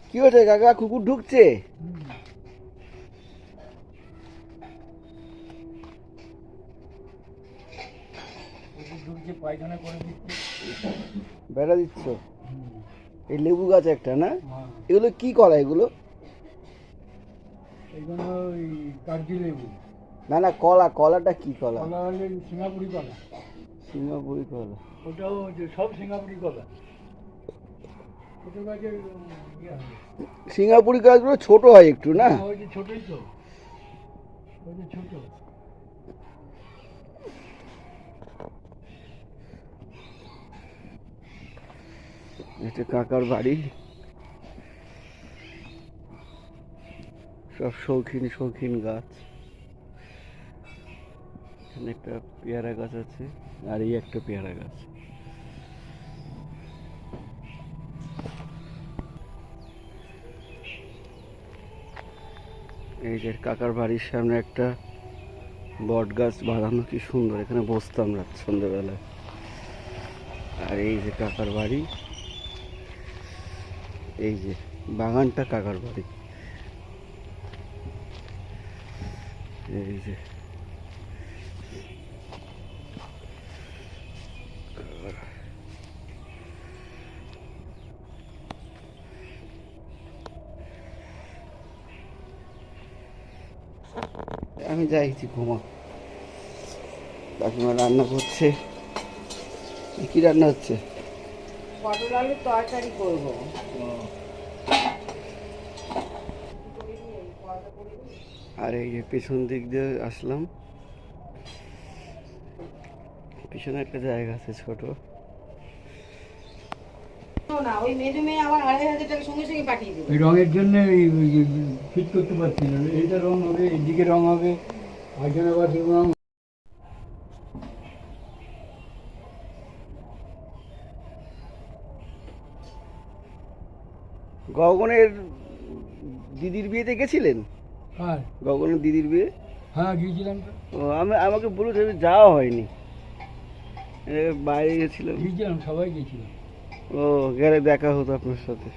কি হয়েছে কাকা, কুকুর ঢুকছে? পায়খানা করে দিচ্ছে। বেড়া দিচ্ছ? এই লেবু গাছ একটা না? এগুলো কি কলা এগুলো? এগুলো ওই কাগজি লেবু। না না, কলা, কলাটা কি কলা? কলা হলে সিঙ্গাপুরি কলা। সিঙ্গাপুরি কলা? ওটাও যে সব সিঙ্গাপুরি কলা। ছোটো গাছের ইয়ে হবে। সিঙ্গাপুরি গাছগুলো ছোট হয় একটু না? ওই যে ছোটোই তো, ওই যে ছোটো। এটা কাকার বাড়ি। সব শৌখিন শৌখিন গাছ। এখানে একটা পেয়ারা গাছ আছে, আর এই একটা পেয়ারা গাছ। এই যে কাকার বাড়ির সামনে একটা বট গাছ বাঁধানো, কি সুন্দর, এখানে বসতাম রাত সন্ধ্যেবেলায়। আর এই যে কাকার বাড়ি, এই যে বাগানটা কাকার বাড়ি। এই যে আমি যাইছি ঘুমা। কাকিমা রান্না করছে। কি রান্না হচ্ছে? পটল আলুর তরকারি করবো। আর এই যে পেছন দিক দিয়ে আসলাম, পিছনে একটা জায়গা আছে ছোট। না, ওই মেজো মেয়ে আবার 2,500 টাকা সঙ্গে সঙ্গে পাঠিয়ে দেবে। এই রঙের জন্য ফিট করতে পারছি না। এইটা রং হবে, এইদিকে রং হবে, পায়খানা বাথরুম রং। গগনের দিদির বিয়েতে গেছিলেন? হ্যাঁ গগনের দিদির বিয়ে? হ্যাঁ গিয়েছিলাম তো। ও, আমাকে বলেছে, যাওয়া হয়নি, বাইরে গেছিলাম। গিয়েছিলাম, সবাই গিয়েছিলাম। ও, গেলে দেখা হতো আপনার সাথে।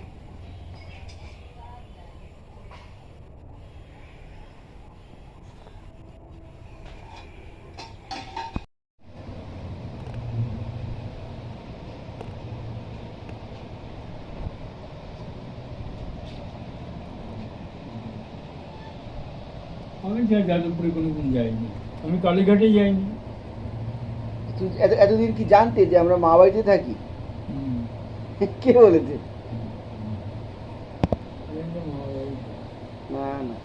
আমি যাদবপুরে কোনো দিন যাইনি, আমি কালীঘাটে যাইনি। এতদিন কি জানতে যে আমরা মা বাড়িতে থাকি? কে বলেছে? না না,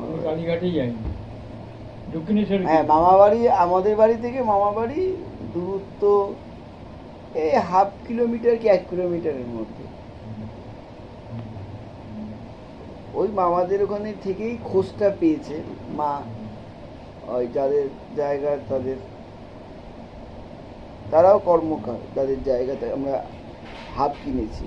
আমি কালীঘাটে যাইনি, দক্ষিণেশ্বর। হ্যাঁ, মামা বাড়ি, আমাদের বাড়ি থেকে মামা বাড়ি দূরত্ব এই 1/2 কিলোমিটার কি 1 কিলোমিটারের মধ্যে। ওই মামাদের ওখানে থেকেই খোঁজটা পেয়েছে মা, ওই যাদের জায়গা তাদের, তারাও কর্মকার, যাদের জায়গাতে আমরা হাত কিনেছি।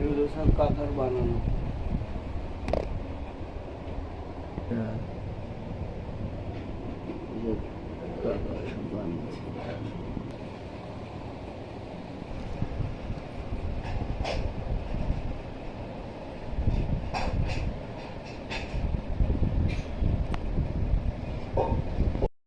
এগুলো সব কাকার বানানো। কাকা সব বানিয়েছে।